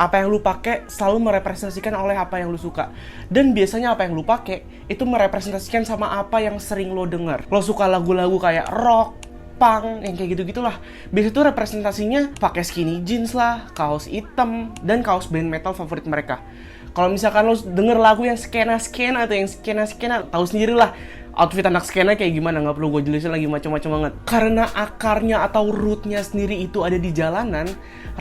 Apa yang lu pakai selalu merepresentasikan oleh apa yang lu suka. Dan biasanya apa yang lu pakai itu merepresentasikan sama apa yang sering lo denger. Lo suka lagu-lagu kayak rock, punk, yang kayak gitu-gitulah. Biasanya tuh representasinya pakai skinny jeans lah, kaos hitam, dan kaos band metal favorit mereka. Kalau misalkan lo denger lagu yang skena-skena atau yang skena-skena, tahu sendiri lah outfit anak skena kayak gimana, nggak perlu gue jelasin lagi macam-macam banget. Karena akarnya atau rootnya sendiri itu ada di jalanan,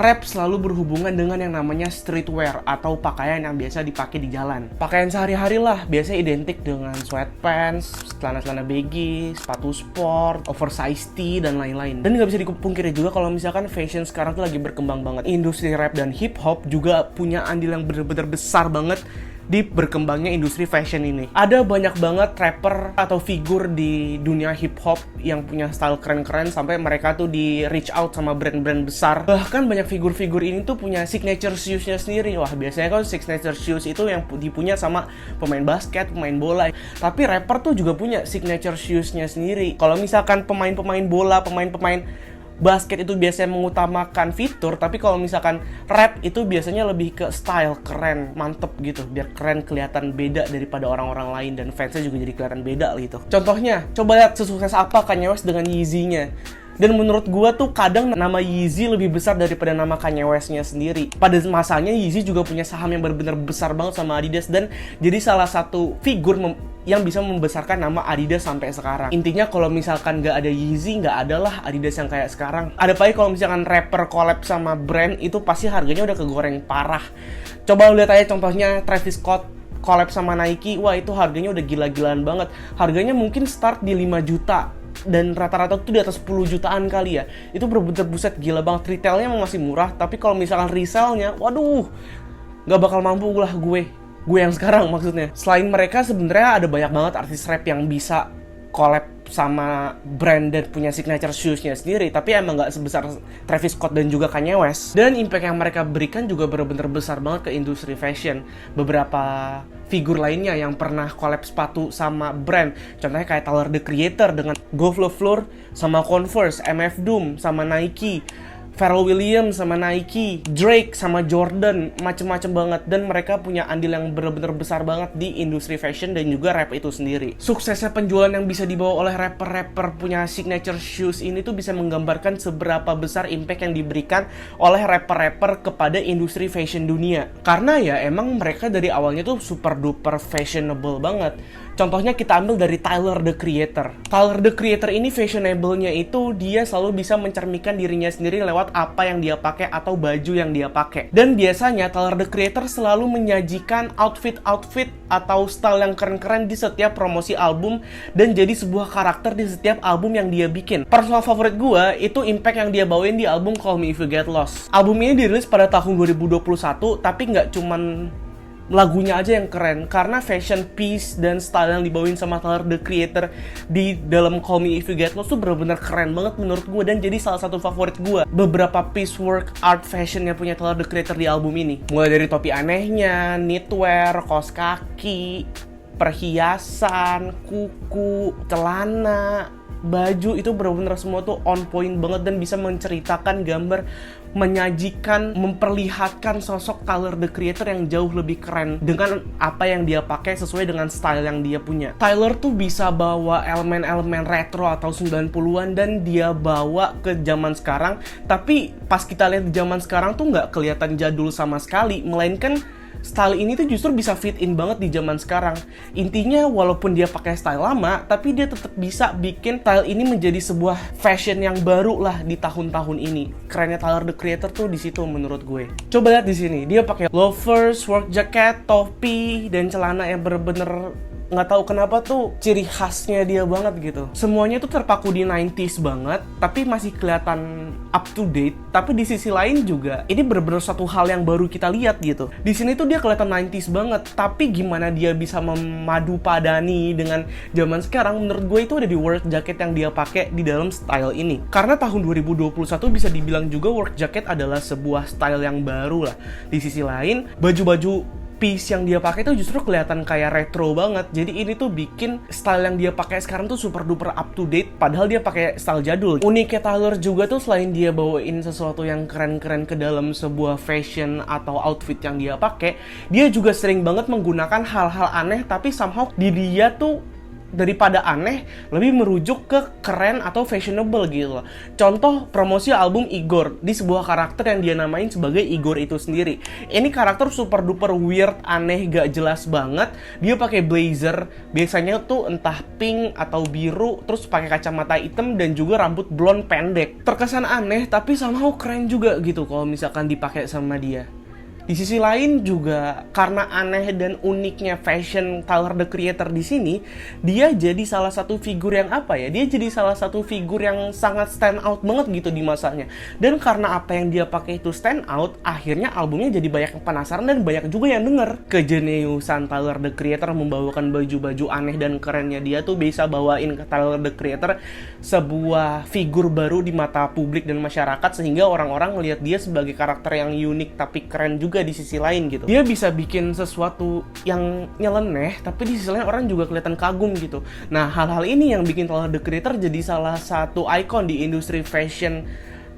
rap selalu berhubungan dengan yang namanya streetwear atau pakaian yang biasa dipakai di jalan. Pakaian sehari-hari lah, biasanya identik dengan sweatpants, celana-celana baggy, sepatu sport, oversized tee, dan lain-lain. Dan nggak bisa dipungkiri juga kalau misalkan fashion sekarang tuh lagi berkembang banget. Industri rap dan hip hop juga punya andil yang benar-benar besar banget di berkembangnya industri fashion ini. Ada banyak banget rapper atau figur di dunia hip hop yang punya style keren-keren sampai mereka tuh di reach out sama brand-brand besar. Bahkan banyak figur-figur ini tuh punya signature shoes-nya sendiri. Wah, biasanya kan signature shoes itu yang dipunya sama pemain basket, pemain bola. Tapi rapper tuh juga punya signature shoes-nya sendiri. Kalau misalkan pemain-pemain bola, pemain-pemain basket itu biasanya mengutamakan fitur, tapi kalau misalkan rap itu biasanya lebih ke style, keren, mantep gitu, biar keren, kelihatan beda daripada orang-orang lain dan fansnya juga jadi kelihatan beda gitu. Contohnya, coba lihat sesukses apa Kanye West dengan Yeezy-nya. Dan menurut gua tuh kadang nama Yeezy lebih besar daripada nama Kanye West-nya sendiri. Pada masanya Yeezy juga punya saham yang benar-benar besar banget sama Adidas dan jadi salah satu figur yang bisa membesarkan nama Adidas sampai sekarang. Intinya kalau misalkan nggak ada Yeezy, nggak ada lah Adidas yang kayak sekarang. Ada pasti kalau misalkan rapper collab sama brand itu pasti harganya udah kegoreng parah. Coba lihat aja contohnya Travis Scott collab sama Nike, wah itu harganya udah gila-gilaan banget. Harganya mungkin start di 5 juta. Dan rata-rata tuh di atas 10 jutaan kali ya. Itu bener-bener buset gila banget. Retailnya emang masih murah, tapi kalau misalkan resellnya, waduh, gak bakal mampu lah gue yang sekarang maksudnya. Selain mereka sebenarnya ada banyak banget artis rap yang bisa collab sama brand dan punya signature shoes-nya sendiri, tapi emang gak sebesar Travis Scott dan juga Kanye West. Dan impact yang mereka berikan juga benar-benar besar banget ke industri fashion. Beberapa figur lainnya yang pernah collab sepatu sama brand, contohnya kayak Tyler, The Creator dengan Goff LaFleur sama Converse, MF Doom sama Nike, Pharrell Williams sama Nike, Drake sama Jordan, macem-macem banget. Dan mereka punya andil yang benar-benar besar banget di industri fashion dan juga rap itu sendiri. Suksesnya penjualan yang bisa dibawa oleh rapper-rapper punya signature shoes ini tuh bisa menggambarkan seberapa besar impact yang diberikan oleh rapper-rapper kepada industri fashion dunia. Karena ya emang mereka dari awalnya tuh super duper fashionable banget. Contohnya kita ambil dari Tyler, The Creator. Tyler, The Creator ini fashionable-nya itu dia selalu bisa mencerminkan dirinya sendiri lewat apa yang dia pakai atau baju yang dia pakai. Dan biasanya Tyler, The Creator selalu menyajikan outfit-outfit atau style yang keren-keren di setiap promosi album dan jadi sebuah karakter di setiap album yang dia bikin. Personal favorit gue itu impact yang dia bawain di album Call Me If You Get Lost. Album ini dirilis pada tahun 2021, tapi nggak cuman lagunya aja yang keren, karena fashion piece dan style yang dibawain sama Tyler, The Creator di dalam Call Me If You Get Lost tuh bener-bener keren banget menurut gue dan jadi salah satu favorit gue. Beberapa piece work art fashion yang punya Tyler, The Creator di album ini, mulai dari topi anehnya, knitwear, kaos kaki, perhiasan, kuku, celana, baju, itu benar-benar semua tuh on point banget dan bisa menceritakan gambar, menyajikan, memperlihatkan sosok Tyler, The Creator yang jauh lebih keren dengan apa yang dia pakai sesuai dengan style yang dia punya. Tyler tuh bisa bawa elemen-elemen retro atau 90-an dan dia bawa ke zaman sekarang, tapi pas kita lihat di zaman sekarang tuh nggak kelihatan jadul sama sekali, melainkan style ini tuh justru bisa fit in banget di zaman sekarang. Intinya walaupun dia pakai style lama, tapi dia tetap bisa bikin style ini menjadi sebuah fashion yang baru lah di tahun-tahun ini. Kerennya Tyler, The Creator tuh di situ menurut gue. Coba lihat di sini, dia pakai loafers, work jacket, topi, dan celana yang bener-bener nggak tahu kenapa tuh ciri khasnya dia banget gitu. Semuanya tuh terpaku di 90s banget, tapi masih kelihatan up to date. Tapi di sisi lain juga, ini bener-bener satu hal yang baru kita lihat gitu. Di sini tuh dia kelihatan 90s banget, tapi gimana dia bisa memadu padani dengan zaman sekarang, menurut gue itu ada di work jacket yang dia pakai di dalam style ini. Karena tahun 2021 bisa dibilang juga work jacket adalah sebuah style yang baru lah. Di sisi lain, baju-baju piece yang dia pakai tuh justru kelihatan kayak retro banget. Jadi ini tuh bikin style yang dia pakai sekarang tuh super duper up to date, padahal dia pakai style jadul. Uniknya Tyler juga tuh selain dia bawain sesuatu yang keren-keren ke dalam sebuah fashion atau outfit yang dia pakai, dia juga sering banget menggunakan hal-hal aneh tapi somehow di dia tuh daripada aneh, lebih merujuk ke keren atau fashionable gitu loh. Contoh promosi album Igor, di sebuah karakter yang dia namain sebagai Igor itu sendiri. Ini karakter super duper weird, aneh, gak jelas banget. Dia pakai blazer, biasanya tuh entah pink atau biru, terus pakai kacamata hitam dan juga rambut blonde pendek. Terkesan aneh, tapi somehow keren juga gitu kalau misalkan dipakai sama dia. Di sisi lain juga karena aneh dan uniknya fashion Tyler the Creator di sini, dia jadi salah satu figur yang Dia jadi salah satu figur yang sangat stand out banget gitu di masanya. Dan karena apa yang dia pakai itu stand out, akhirnya albumnya jadi banyak yang penasaran dan banyak juga yang denger. Kejeniusan Tyler the Creator membawakan baju-baju aneh dan kerennya dia tuh bisa bawain ke Tyler the Creator sebuah figur baru di mata publik dan masyarakat, sehingga orang-orang melihat dia sebagai karakter yang unik tapi keren juga di sisi lain gitu. Dia bisa bikin sesuatu yang nyeleneh, tapi di sisi lain orang juga kelihatan kagum gitu. Nah, hal-hal ini yang bikin Tyler the Creator jadi salah satu ikon di industri fashion,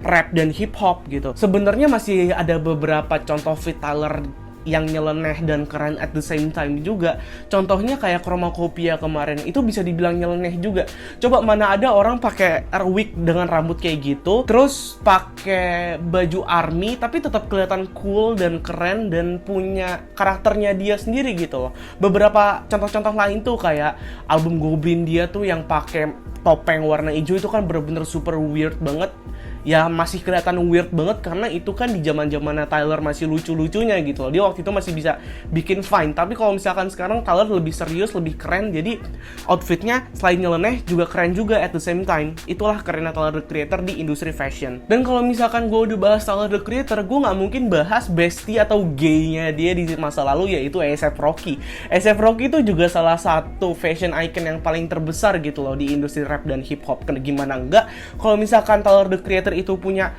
rap, dan hip hop gitu. Sebenarnya masih ada beberapa contoh fit Tyler yang nyeleneh dan keren at the same time juga. Contohnya kayak Chromacopia kemarin, itu bisa dibilang nyeleneh juga. Coba mana ada orang pakai wig dengan rambut kayak gitu, terus pakai baju army tapi tetap kelihatan cool dan keren dan punya karakternya dia sendiri gitu loh. Beberapa contoh-contoh lain tuh kayak album Goblin dia tuh yang pakai topeng warna hijau, itu kan bener-bener super weird banget. Ya masih kelihatan weird banget karena itu kan di zaman-zamannya Tyler masih lucu-lucunya gitu loh. Dia waktu itu masih bisa bikin fine. Tapi kalau misalkan sekarang Tyler lebih serius, lebih keren. Jadi outfitnya selain nyeleneh juga keren juga at the same time. Itulah kerennya Tyler the Creator di industri fashion. Dan kalau misalkan gue udah bahas Tyler the Creator, gue gak mungkin bahas bestie atau gay-nya dia di masa lalu, yaitu A$AP Rocky. A$AP Rocky itu juga salah satu fashion icon yang paling terbesar gitu loh di industri rap dan hip hop. Gimana enggak kalau misalkan Tyler the Creator itu punya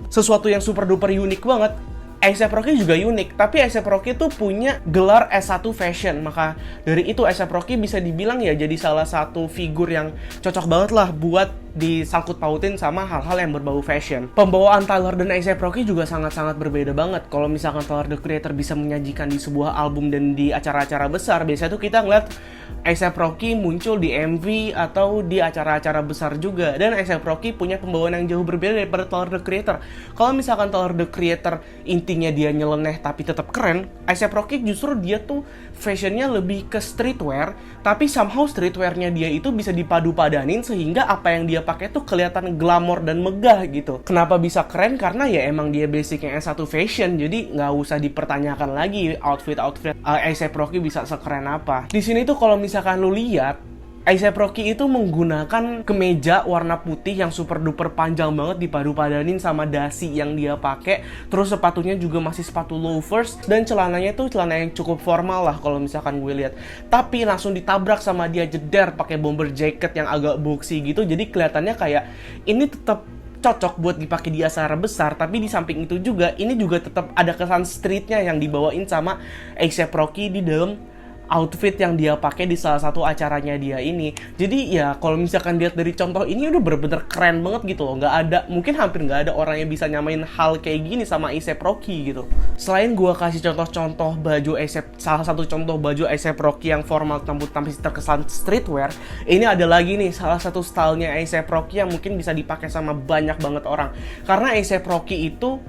sesuatu yang super duper unik banget. A$AP Rocky juga unik, tapi A$AP Rocky tuh punya gelar S1 fashion. Maka dari itu A$AP Rocky bisa dibilang ya jadi salah satu figur yang cocok banget lah buat disangkut pautin sama hal-hal yang berbau fashion. Pembawaan Tyler dan A$AP Rocky juga sangat-sangat berbeda banget. Kalau misalkan Tyler the Creator bisa menyajikan di sebuah album dan di acara-acara besar, biasanya tuh kita ngeliat A$AP Rocky muncul di MV atau di acara-acara besar juga. Dan A$AP Rocky punya pembawaan yang jauh berbeda daripada Tyler the Creator. Kalau misalkan Tyler the Creator intinya dia nyeleneh tapi tetap keren, A$AP Rocky justru dia tuh fashionnya lebih ke streetwear, tapi somehow streetwearnya dia itu bisa dipadu-padanin sehingga apa yang dia pakai tuh kelihatan glamor dan megah gitu. Kenapa bisa keren? Karena ya emang dia basicnya S1 fashion, jadi nggak usah dipertanyakan lagi outfit A$AP Rocky bisa sekeren apa. Di sini tuh kalau misalkan lu lihat, A$AP Rocky itu menggunakan kemeja warna putih yang super duper panjang banget dipadu-padanin sama dasi yang dia pakai. Terus sepatunya juga masih sepatu loafers dan celananya tuh celana yang cukup formal lah kalau misalkan gue lihat. Tapi langsung ditabrak sama dia jeder pakai bomber jacket yang agak boxy gitu. Jadi kelihatannya kayak ini tetap cocok buat dipakai di acara besar, tapi di samping itu juga ini juga tetap ada kesan streetnya yang dibawain sama A$AP Rocky di dalam outfit yang dia pakai di salah satu acaranya dia ini. Jadi ya kalau misalkan lihat dari contoh ini udah bener-bener keren banget gitu loh. Mungkin hampir nggak ada orang yang bisa nyamain hal kayak gini sama A$AP Rocky gitu. Selain gua kasih contoh-contoh baju A$AP, salah satu contoh baju A$AP Rocky yang formal tapi terkesan streetwear, ini ada lagi nih salah satu stylenya A$AP Rocky yang mungkin bisa dipakai sama banyak banget orang. Karena A$AP Rocky itu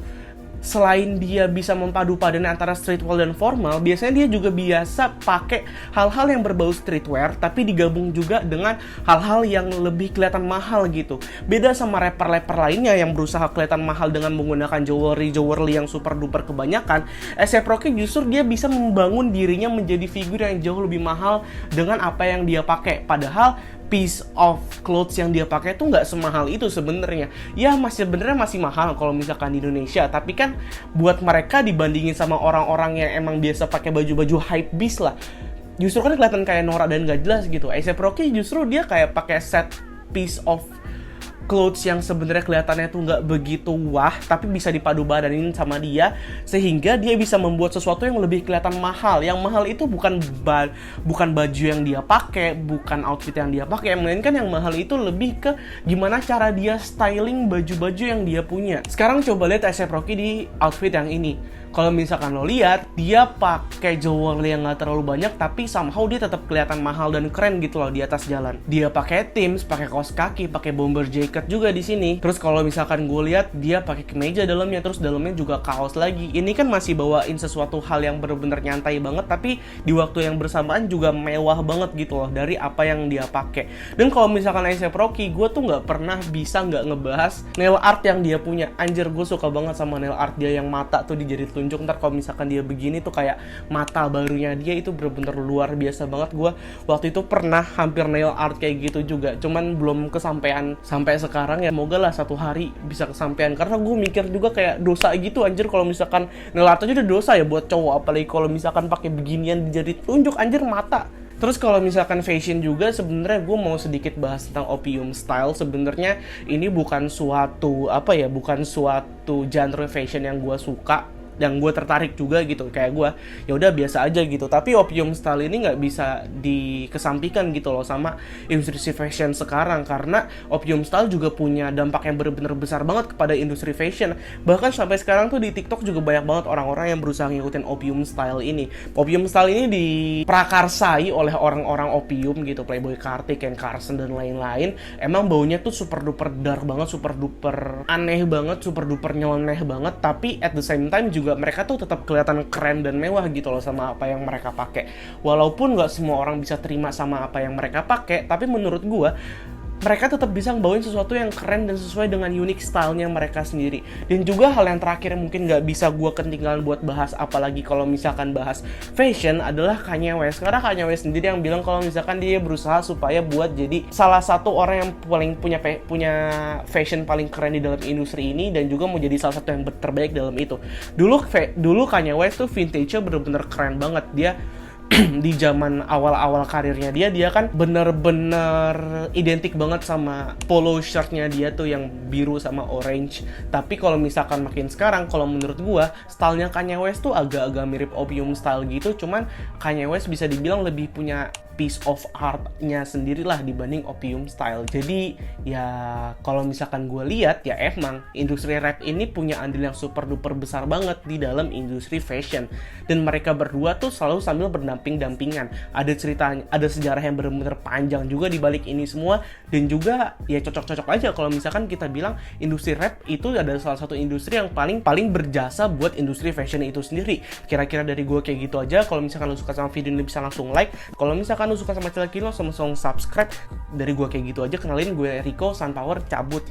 selain dia bisa mempadu-padankan antara streetwear dan formal, biasanya dia juga biasa pakai hal-hal yang berbau streetwear tapi digabung juga dengan hal-hal yang lebih kelihatan mahal gitu. Beda sama rapper-rapper lainnya yang berusaha kelihatan mahal dengan menggunakan jewelry yang super duper kebanyakan, A$AP Rocky justru dia bisa membangun dirinya menjadi figur yang jauh lebih mahal dengan apa yang dia pakai. Padahal piece of clothes yang dia pakai tuh nggak semahal itu sebenarnya. Ya sebenarnya masih mahal kalau misalkan di Indonesia, tapi kan buat mereka dibandingin sama orang-orang yang emang biasa pakai baju-baju hype beast lah, justru kan kelihatan kayak norak dan nggak jelas gitu. A$AP Rocky justru dia kayak pakai set piece of clothes yang sebenarnya kelihatannya tuh nggak begitu wah, tapi bisa dipadu badanin sama dia sehingga dia bisa membuat sesuatu yang lebih kelihatan mahal. Yang mahal itu bukan baju yang dia pakai, bukan outfit yang dia pakai, melainkan yang mahal itu lebih ke gimana cara dia styling baju-baju yang dia punya. Sekarang coba lihat A$AP Rocky di outfit yang ini. Kalau misalkan lo lihat, dia pakai jewelry yang nggak terlalu banyak, tapi somehow dia tetap kelihatan mahal dan keren gitu loh di atas jalan. Dia pakai Timbs, pakai kaos kaki, pakai bomber jacket juga di sini. Terus kalau misalkan gue lihat, dia pakai kemeja dalamnya, terus dalamnya juga kaos lagi. Ini kan masih bawain sesuatu hal yang bener-bener nyantai banget, tapi di waktu yang bersamaan juga mewah banget gitu loh dari apa yang dia pakai. Dan kalau misalkan A$AP Rocky, gue tuh nggak pernah bisa nggak ngebahas nail art yang dia punya. Anjir, gue suka banget sama nail art dia yang mata tuh di jari tunjuk. Ntar kalau misalkan dia begini tuh kayak mata barunya dia itu bener-bener luar biasa banget. Gue waktu itu pernah hampir nail art kayak gitu juga, cuman belum kesampaian sampai sekarang ya. Semoga lah satu hari bisa kesampaian, karena gue mikir juga kayak dosa gitu anjir kalau misalkan nail art aja udah dosa ya buat cowok, apalagi kalau misalkan pakai beginian di jari tunjuk anjir mata. Terus kalau misalkan fashion juga, sebenarnya gue mau sedikit bahas tentang opium style. Sebenarnya ini bukan suatu bukan suatu genre fashion yang gue suka, yang gue tertarik juga gitu. Kayak gue ya udah biasa aja gitu, tapi opium style ini nggak bisa dikesampingkan gitu loh sama industri fashion sekarang, karena opium style juga punya dampak yang benar-benar besar banget kepada industri fashion. Bahkan sampai sekarang tuh di TikTok juga banyak banget orang-orang yang berusaha ngikutin opium style ini. Opium style ini diprakarsai oleh orang-orang opium gitu, Playboy Carti, Ken Carson dan lain-lain. Emang baunya tuh super duper dark banget, super duper aneh banget, super duper nyeleneh banget, tapi at the same time juga mereka tuh tetap kelihatan keren dan mewah gitu loh sama apa yang mereka pakai. Walaupun nggak semua orang bisa terima sama apa yang mereka pakai, tapi menurut gue mereka tetap bisa ngebawain sesuatu yang keren dan sesuai dengan unique stylenya mereka sendiri. Dan juga hal yang terakhir yang mungkin nggak bisa gue ketinggalan buat bahas, apalagi kalau misalkan bahas fashion, adalah Kanye West. Karena Kanye West sendiri yang bilang kalau misalkan dia berusaha supaya buat jadi salah satu orang yang paling punya fashion paling keren di dalam industri ini, dan juga mau jadi salah satu yang terbaik dalam itu. Dulu Kanye West tuh vintage-nya bener-bener keren banget. Dia di zaman awal-awal karirnya dia kan bener-bener identik banget sama polo shirtnya dia tuh yang biru sama orange. Tapi kalau misalkan makin sekarang, kalau menurut gua stylenya Kanye West tuh agak-agak mirip opium style gitu, cuman Kanye West bisa dibilang lebih punya piece of art-nya sendirilah dibanding opium style. Jadi ya kalau misalkan gue lihat ya emang industri rap ini punya andil yang super duper besar banget di dalam industri fashion, dan mereka berdua tuh selalu sambil berdamping-dampingan. Ada ceritanya, ada sejarah yang benar-benar panjang juga di balik ini semua, dan juga ya cocok-cocok aja kalau misalkan kita bilang industri rap itu adalah salah satu industri yang paling berjasa buat industri fashion itu sendiri. Kira-kira dari gue kayak gitu aja. Kalau misalkan lo suka sama video ini bisa langsung like. Kalau misalkan lu suka sama Cilaki lo, sama subscribe. Dari gue kayak gitu aja. Kenalin, gue Rico Sunpower, cabut.